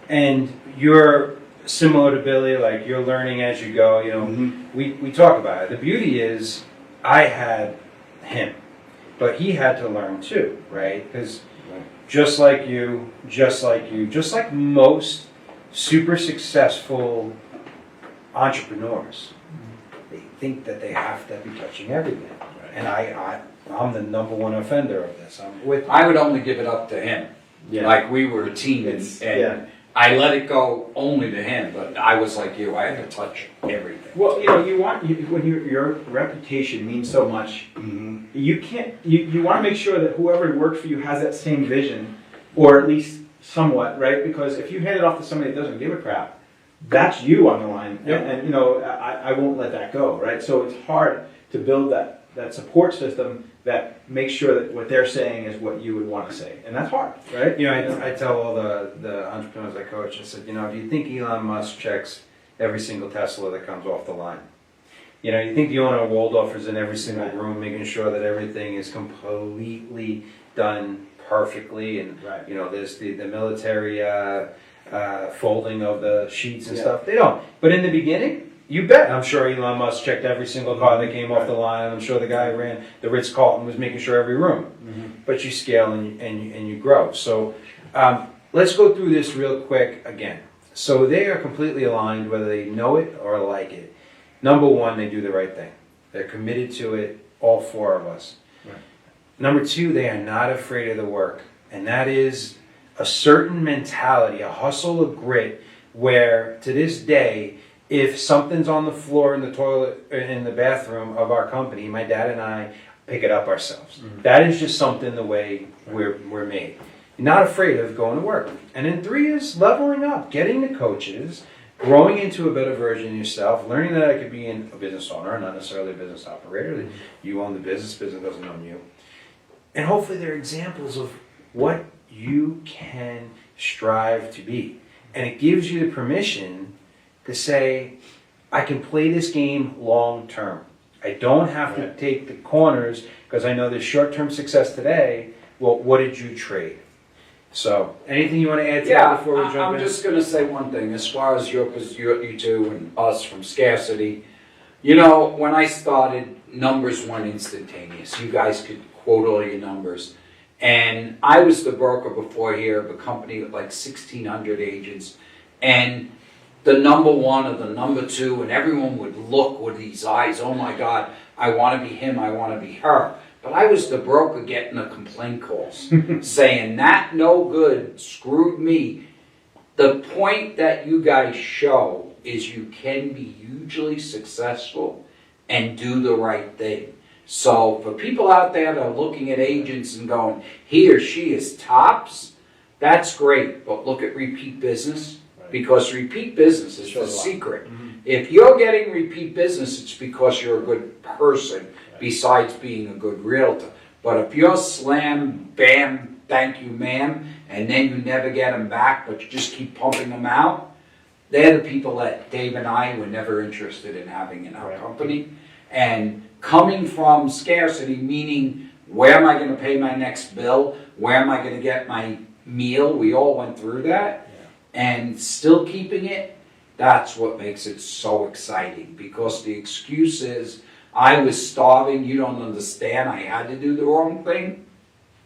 And you're similar to Billy, like you're learning as you go. We talk about it. The beauty is, I had him, but he had to learn too, right? Because just like most super successful entrepreneurs, they think that they have to be touching everything. Right. And I'm the number one offender of this. I would only give it up to him. Yeah. Like we were a team, and I let it go only to him. But I was like you; I had to touch everything. Well, when your reputation means so much, you can't. You want to make sure that whoever works for you has that same vision, or at least somewhat, right? Because if you hand it off to somebody that doesn't give a crap, that's you on the line, and I won't let that go, right? So it's hard to build that support system that makes sure that what they're saying is what you would want to say, and that's hard, right? I tell all the entrepreneurs I coach, I said, do you think Elon Musk checks every single Tesla that comes off the line? You think the owner of Waldorf is in every single room making sure that everything is completely done perfectly, and there's the military folding of the sheets and stuff. They don't. But in the beginning, You bet. I'm sure Elon Musk checked every single car that came off the line. I'm sure the guy who ran the Ritz-Carlton was making sure every room. But you scale and you grow. So let's go through this real quick again. So they are completely aligned, whether they know it or like it. Number one, they do the right thing. They're committed to it, all four of us. Right. Number two, they are not afraid of the work. And that is a certain mentality, a hustle, a grit, where to this day, if something's on the floor in the toilet, in the bathroom of our company, my dad and I pick it up ourselves. That is just something the way we're made. You're not afraid of going to work. And then three is leveling up, getting the coaches, growing into a better version of yourself, learning that I could be a business owner, not necessarily a business operator, that you own the business doesn't own you. And hopefully they're examples of what you can strive to be. And it gives you the permission to say, I can play this game long term. I don't have to take the corners because I know there's short-term success today. Well, what did you trade? So, anything you want to add to that before we jump in? I'm just going to say one thing. As far as you two and us from scarcity, you know, when I started, numbers weren't instantaneous. You guys could quote all your numbers. And I was the broker before here of a company with like 1,600 agents. And the number one or the number two, and everyone would look with these eyes, oh my God, I want to be him, I want to be her. But I was the broker getting the complaint calls, saying that no good, screwed me. The point that you guys show is you can be hugely successful and do the right thing. So for people out there that are looking at agents and going, he or she is tops, that's great, but look at repeat business. Because repeat business is the secret. If you're getting repeat business, it's because you're a good person, besides being a good realtor. But if you're slam, bam, thank you, ma'am, and then you never get them back, but you just keep pumping them out, they're the people that Dave and I were never interested in having in our company. And coming from scarcity, meaning where am I going to pay my next bill? Where am I going to get my meal? We all went through that. And still keeping it, that's what makes it so exciting. Because the excuse is, I was starving, you don't understand, I had to do the wrong thing.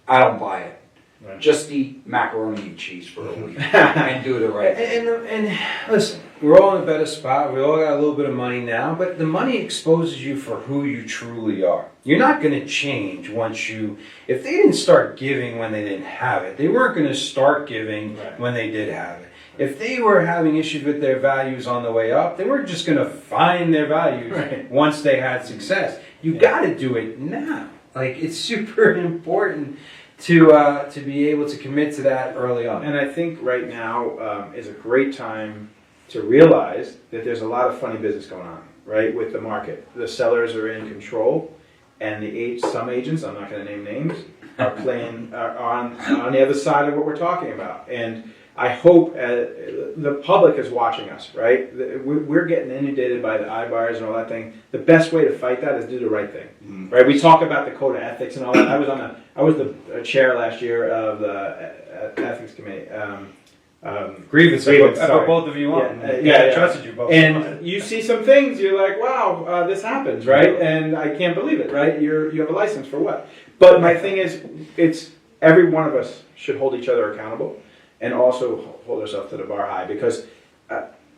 I don't buy it. Right. Just eat macaroni and cheese for a week and do the right thing. And listen, we're all in a better spot. We all got a little bit of money now, but the money exposes you for who you truly are. You're not going to change once you, if they didn't start giving when they didn't have it, they weren't going to start giving when they did have it. If they were having issues with their values on the way up, they weren't just going to find their values once they had success. You got to do it now. Like, it's super important to be able to commit to that early on. And I think right now is a great time to realize that there's a lot of funny business going on, right, with the market. The sellers are in control, and some agents, I'm not going to name names, are playing on the other side of what we're talking about. And I hope the public is watching us, right? We're getting inundated by the iBuyers and all that thing. The best way to fight that is do the right thing, right? We talk about the code of ethics and all that. I was the chair last year of the ethics committee. Grievance. I put both of you on. I trusted you both. And you see some things, you're like, wow, this happens, right? And I can't believe it, right? You have a license for what? But my thing is, it's every one of us should hold each other accountable. And also hold ourselves to the bar high, because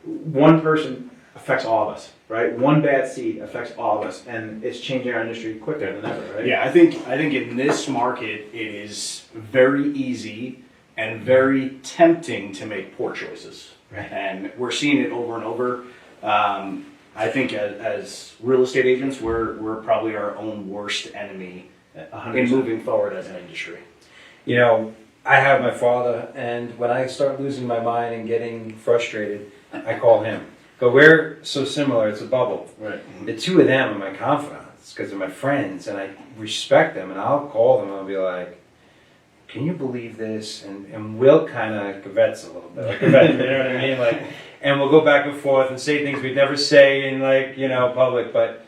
one person affects all of us, right? One bad seed affects all of us, and it's changing our industry quicker than ever, right? Yeah, I think in this market it is very easy and very tempting to make poor choices, and we're seeing it over and over. I think as real estate agents, we're probably our own worst enemy 100%. In moving forward as an industry. You know, I have my father, and when I start losing my mind and getting frustrated, I call him. But we're so similar, it's a bubble. Right. The two of them are my confidants because they're my friends, and I respect them, and I'll call them and I'll be like, can you believe this? And we'll kind of kvetz a little bit. Like, you know what I mean? Like, and we'll go back and forth and say things we'd never say in, like, you know, public. But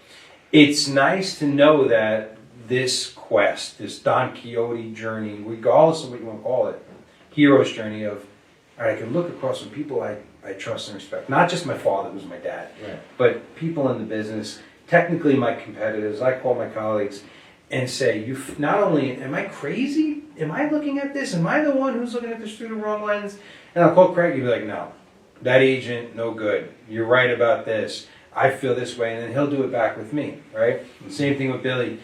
it's nice to know that this quest, this Don Quixote journey, regardless of what you want to call it, hero's journey of, all right, I can look across from people I trust and respect. Not just my father, who's my dad, Right. but people in the business, technically my competitors. I call my colleagues and say, not only, am I crazy? Am I looking at this? Am I the one who's looking at this through the wrong lens? And I'll call Craig, he'll be like, no, that agent, no good. You're right about this. I feel this way, and then he'll do it back with me, right? Same thing with Billy.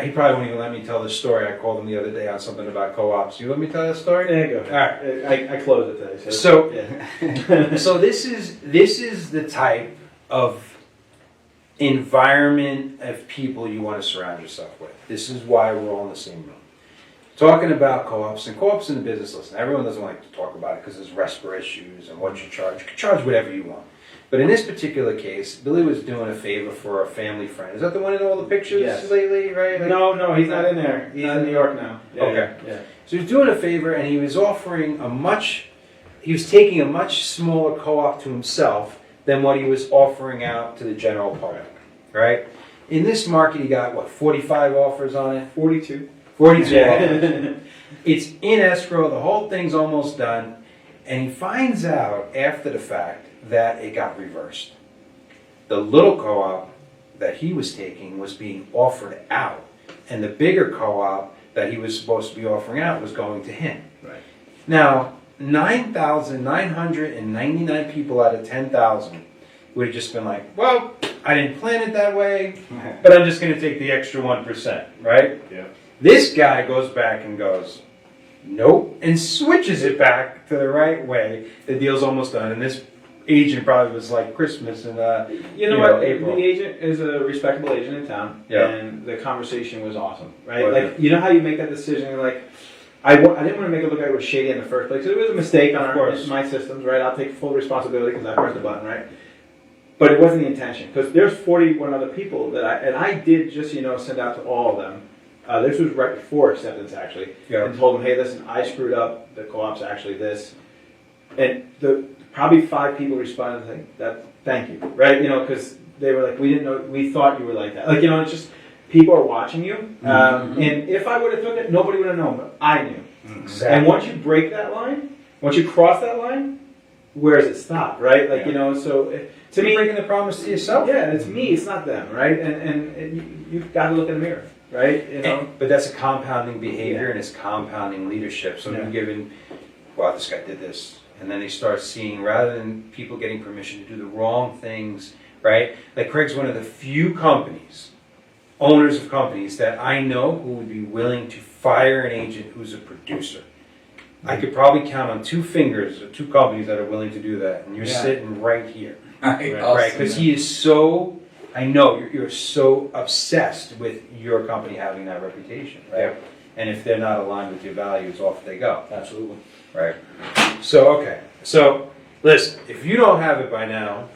He probably won't even let me tell this story. I called him the other day on something about co-ops. You let me tell that story? There you go. All right. I closed it today. So, yeah. so this is the type of environment of people you want to surround yourself with. This is why we're all in the same room. Talking about co-ops and co-ops in the business. Listen, everyone doesn't like to talk about it because there's RESPA issues and what you charge. You can charge whatever you want. But in this particular case, Billy was doing a favor for a family friend. Is that the one in all the pictures Yes. lately, right? Like, No, he's not in there. He's in New York now. Yeah, Okay. Yeah. So he was doing a favor, and he was taking a much smaller co-op to himself than what he was offering out to the general public, right? In this market, he got, 45 offers on it? 42. 42 offers. It's in escrow, the whole thing's almost done, and he finds out after the fact that it got reversed. The little co-op that he was taking was being offered out, and the bigger co-op that he was supposed to be offering out was going to him. Right. Now, 9,999 people out of 10,000 would have just been like, well, I didn't plan it that way, but I'm just going to take the extra 1%, right? Yeah. This guy goes back and goes, nope, and switches it back to the right way. The deal's almost done, and this agent probably was like Christmas in You know what? April. The agent is a respectable agent in town, Yeah. and the conversation was awesome, right? Was Like, you know how you make that decision? You're like, I didn't want to make it look like it was shady in the first place. It was a mistake on my systems, right? I'll take full responsibility because I pressed the button, right? But it wasn't the intention, because there's 41 other people that I did just send out to all of them. This was right before acceptance, actually, and told them, hey, listen, I screwed up. The co-op's actually this, and probably 5 people responded saying that, thank you, right? Because they were like, we didn't know, we thought you were like that. Like, it's just, people are watching you. And if I would have took it, nobody would have known, but I knew. Exactly. And once you break that line, once you cross that line, where does it stop, right? Like, so to me, breaking the promise to yourself. yeah, it's me, it's not them, right? And you've got to look in the mirror, right? But that's a compounding behavior, and it's compounding leadership. So you're given, wow, this guy did this. And then they start seeing, rather than people getting permission to do the wrong things, right? Like Craig's one of the few owners of companies that I know who would be willing to fire an agent who's a producer. I could probably count on 2 fingers of 2 companies that are willing to do that. And you're sitting right here. Right? Because he is so, I know, you're so obsessed with your company having that reputation, right? Yeah. And if they're not aligned with your values, off they go. Absolutely. Right. So, okay. So, listen, if you don't have it by now,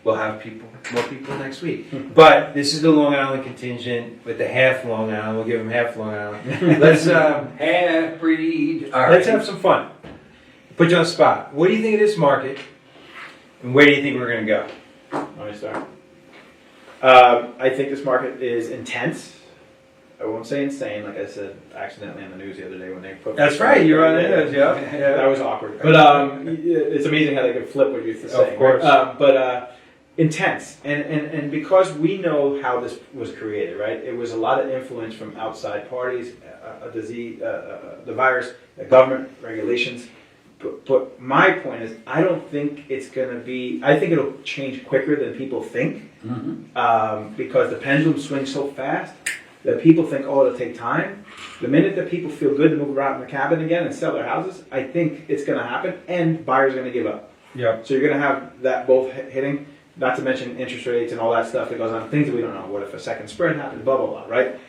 we'll have more people next week. But this is the Long Island contingent with the half Long Island. We'll give them half Long Island. Let's Half-breed. All let's right. have some fun. Put you on the spot. What do you think of this market? And where do you think we're going to go? Let me start. I think this market is intense. I won't say insane, like I said accidentally on the news the other day when they put. That's right, you're on the news, yeah. That was awkward. But it's amazing how they can flip what you say. Of course. But intense, and because we know how this was created, right? It was a lot of influence from outside parties, a disease, the virus, the government regulations. But my point is, I don't think it's going to be. I think it'll change quicker than people think, because the pendulum swings so fast that people think, oh, it'll take time. The minute that people feel good to move around in their cabin again and sell their houses, I think it's going to happen, and buyers are going to give up. Yeah. So you're going to have that both hitting. Not to mention interest rates and all that stuff that goes on. Things that we don't know. What if a second spread happens? Blah blah blah. Right.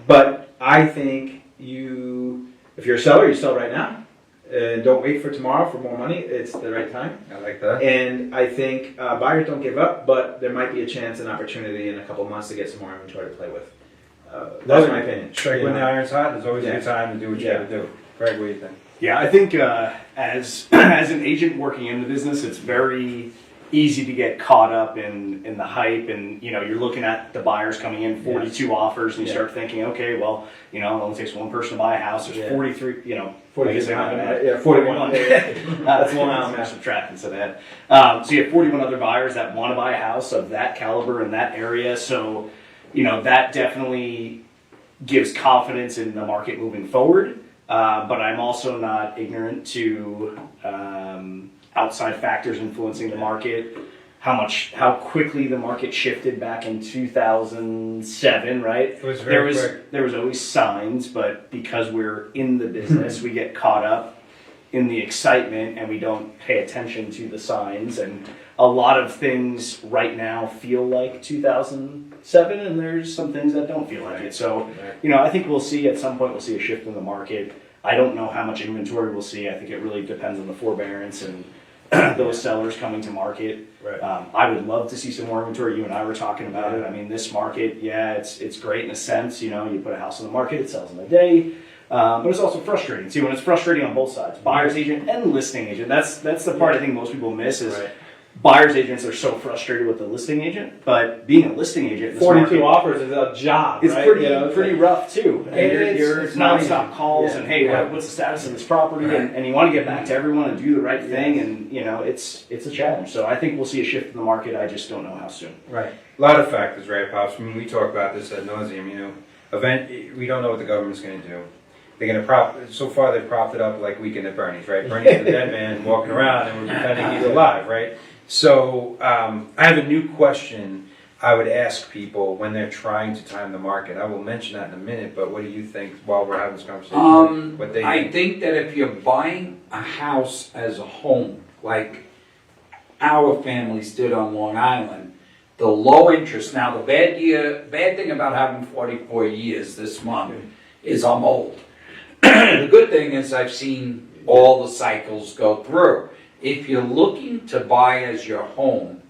But I think if you're a seller, you sell right now. Don't wait for tomorrow for more money. It's the right time. I like that. And I think buyers don't give up, but there might be a chance, an opportunity in a couple months to get some more inventory to play with. That's my opinion. Strike when the iron's hot. There's always a good time to do what you got to do. Craig, what do you think? Yeah, I think as an agent working in the business, it's very easy to get caught up in the hype, and you're looking at the buyers coming in, 42 offers, and you start thinking, okay, well, it only takes one person to buy a house. There's 43, 41. That's Long Island massive tracking, so that. So you have 41 other buyers that want to buy a house of that caliber in that area. So, that definitely gives confidence in the market moving forward. But I'm also not ignorant to outside factors influencing the market. How quickly the market shifted back in 2007, right? It was very quick. There was always signs, but because we're in the business, we get caught up in the excitement and we don't pay attention to the signs. And a lot of things right now feel like 2007, and there's some things that don't feel like it. So, I think we'll see at some point, we'll see a shift in the market. I don't know how much inventory we'll see. I think it really depends on the forbearance and those sellers coming to market. Right. I would love to see some more inventory. You and I were talking about it. I mean, this market, it's great in a sense. You put a house on the market, it sells in a day. But it's also frustrating too, and it's frustrating on both sides, buyer's agent and listing agent. That's the part I think most people miss is buyer's agents are so frustrated with the listing agent, but being a listing agent, in this 42 market, offers is a job. it's right? pretty rough too. And it's nonstop calls and hey, Yeah. what's the status of this property? And you want to get back to everyone and do the right thing, and it's a challenge. So I think we'll see a shift in the market. I just don't know how soon. Right. A lot of factors, right, Pops? I mean, we talk about this ad nauseum. We don't know what the government's going to do. They're going to so far they've propped it up like Weekend at Bernie's, right? Bernie's the dead man walking around and we're pretending he's alive, right? So I have a new question I would ask people when they're trying to time the market. I will mention that in a minute, but what do you think while we're having this conversation? I think that if you're buying a house as a home, like our families did on Long Island, the low interest. Now, the bad thing about having 44 years this month is I'm old. The good thing is I've seen all the cycles go through. If you're looking to buy as your home,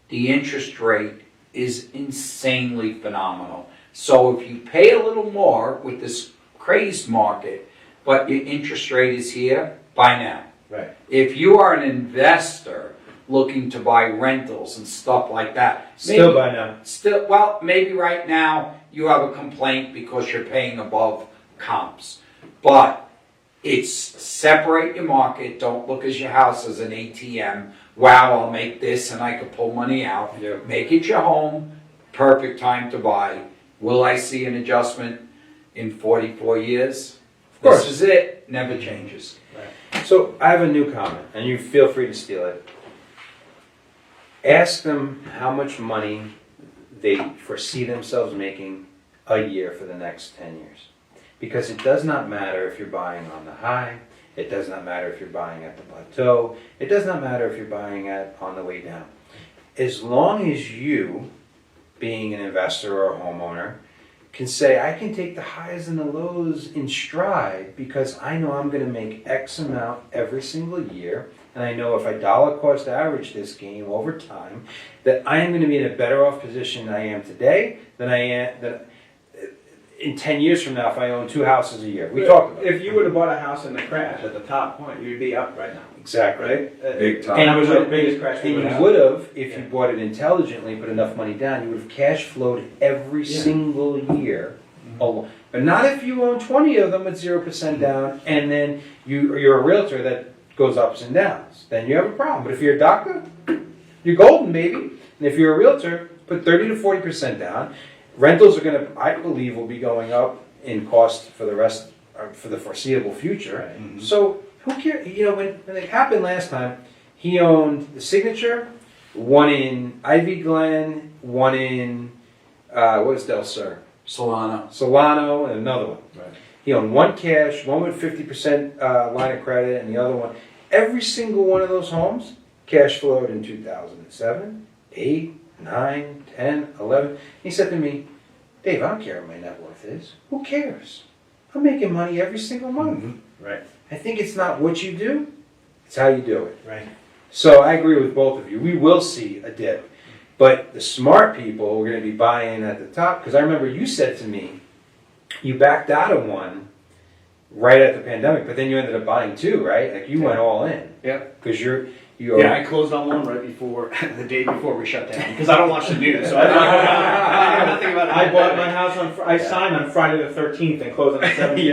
the interest rate is insanely phenomenal. So if you pay a little more with this crazed market, but your interest rate is here, buy now. Right. If you are an investor looking to buy rentals and stuff like that, Still buy now. Maybe right now you have a complaint because you're paying above comps. But it's separate your market. Don't look at your house as an ATM. Wow, I'll make this and I could pull money out. Yeah. Make it your home. Perfect time to buy. Will I see an adjustment in 44 years? Of course. This is it. Never changes. So I have a new comment, and you feel free to steal it. Ask them how much money they foresee themselves making a year for the next 10 years. Because it does not matter if you're buying on the high, it does not matter if you're buying at the plateau, it does not matter if you're buying on the way down. As long as you, being an investor or a homeowner, can say, I can take the highs and the lows in stride because I know I'm going to make X amount every single year, and I know if I dollar cost average this game over time, that I am going to be in a better off position than I am today than I am in 10 years from now if I own 2 houses a year. We talked about it. If you would have bought a house in the crash at the top point, you'd be up right now. Exactly. Right? Big time. And that was the biggest crash we And would you have. would have, if you bought it intelligently, put enough money down, you would have cash flowed every single year. But not if you own 20 of them with 0% down, and then you're a realtor that goes ups and downs. Then you have a problem. But if you're a doctor, you're golden, baby. And if you're a realtor, put 30 to 40% down. Rentals are going to, I believe, will be going up in cost for the foreseeable future. Right. Mm-hmm. So who cares? When it happened last time, he owned the Signature, one in Ivy Glen, one in what was Del Sur? Solano, and another one. Right. He owned one cash, one with 50% line of credit, and the other one. Every single one of those homes cash flowed in 2007, 8, 9, 10, 11. He said to me, Dave, I don't care what my net worth is. Who cares? I'm making money every single month. Mm-hmm. Right. I think it's not what you do, it's how you do it. Right. So I agree with both of you. We will see a dip. But the smart people are going to be buying at the top. Because I remember you said to me, you backed out of one right at the pandemic, but then you ended up buying 2, right? Like you went all in. Yeah. Because Yeah, I closed on one right before the day before we shut down because I don't watch the news, so I know nothing about it. I bought my house I signed on Friday the 13th and closed on the 17th.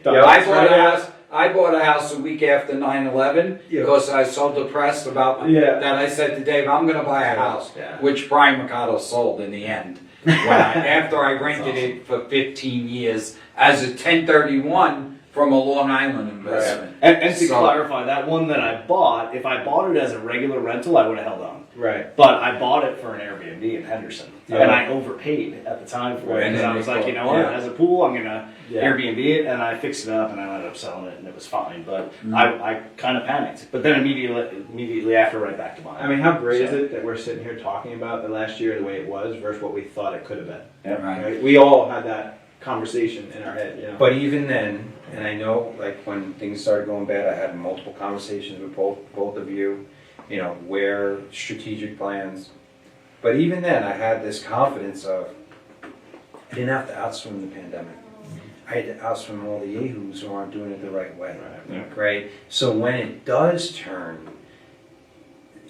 Yeah, I bought a house a week after 9/11 because I was so depressed about that. I said to Dave, "I'm going to buy a house," which Brian Mercado sold in the end. After I rented it for 15 years as a 1031 from a Long Island investment. Right. And to clarify, that one that I bought, if I bought it as a regular rental, I would have held on. Right. But I bought it for an Airbnb in Henderson. And I overpaid at the time for it. Because I was like, you know what, as a pool, I'm going to Airbnb it. And I fixed it up and I ended up selling it and it was fine. But I kind of panicked. But then immediately after, right back to buying. I mean, how great is it that we're sitting here talking about the last year the way it was versus what we thought it could have been? Yeah, right. We all had that conversation in our head, you know. But even then, and I know, like when things started going bad, I had multiple conversations with both of you. You know, where strategic plans. But even then, I had this confidence of I didn't have to outswim the pandemic. I had to outswim all the yahoos who aren't doing it the right way. Right. So when it does turn,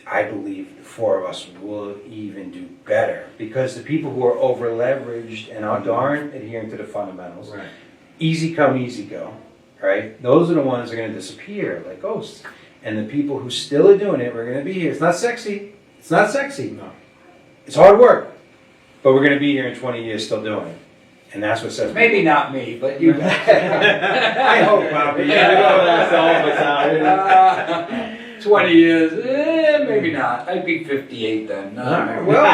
I believe the four of us will even do better because the people who are over leveraged and aren't adhering to the fundamentals, easy come, easy go, right? Those are the ones that are going to disappear like ghosts. And the people who still are doing it, we're going to be here. It's not sexy. It's not sexy. No. It's hard work. But we're going to be here in 20 years still doing it. And that's what says Maybe not me, but you. I hope, Bobby. That's all of us 20 years, maybe not. I'd be 58 then. No. Well,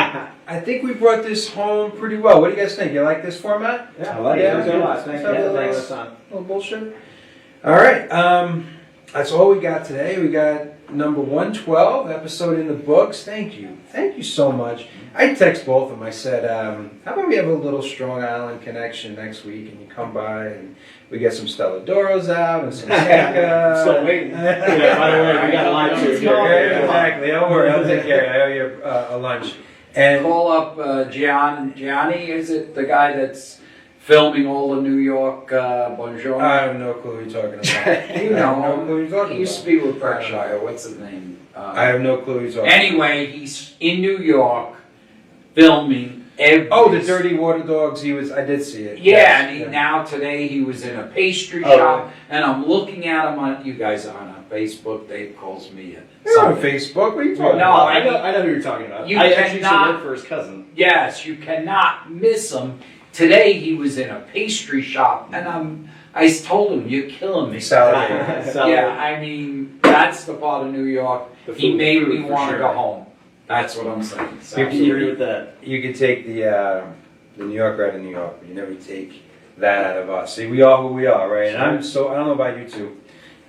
I think we brought this home pretty well. What do you guys think? You like this format? Yeah, I like it. Thanks a lot. Thanks Thanks for for having having us. us on. Little bullshit. All right. That's all we got today. We got number 112 episode in the books. Thank you. Thank you so much. I text both of them. I said, how about we have a little Strong Island connection next week and you come by and we get some Stelladoros out and some Sanka. Still waiting. Yeah, by the way, we got a line to Yeah, exactly. Don't worry. I'll take care of it. I owe you a lunch. And Call up Gianni, is it the guy that's filming all the New York Bonjour? I have no clue who you're talking about. You I have no know, clue who you're talking he used about. to be with Berkshire. What's his name? I have no clue who you're talking about. Anyway, he's in New York filming every. Oh, the Dirty Water Dogs. I did see it. Yeah, Yes, and now today he was in a pastry Oh, shop, and I'm looking at him on. You guys aren't on Facebook. Dave calls me. You're on Facebook. What are you talking No, about? I know who you're talking about. You I actually used to cannot- work for his cousin. Yes, you cannot miss him. Today he was in a pastry shop, and I told him, "You're killing me." Salad. Yeah, I mean that's the part of New York. He made me want to go home. That's what I'm saying. So. I agree with that. You could take the New Yorker out of New York, but you never take that out of us. See, we are who we are, right? And I don't know about you two.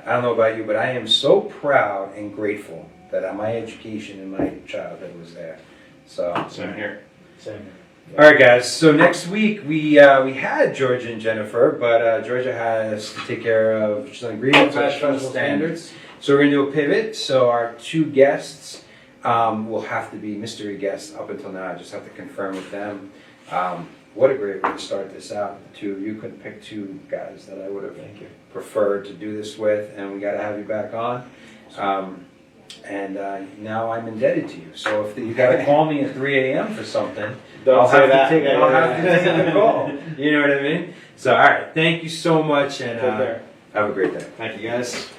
I don't know about you, but I am so proud and grateful that my education in my childhood was there. So Same here. Same here. All right, guys. So next week we had Georgia and Jennifer, but Georgia has to take care of she's on agreement to professional standards. So we're gonna do a pivot. So our two guests will have to be mystery guests up until now. I just have to confirm with them. What a great way to start this out. The two of you couldn't pick two guys that I would have preferred to do this with, and we got to have you back on. And now I'm indebted to you. So if you got to call me at 3 a.m. for something, I'll have to take the call. You know what I mean? So, all right. Thank you so much, and have a great day. Thank you, guys.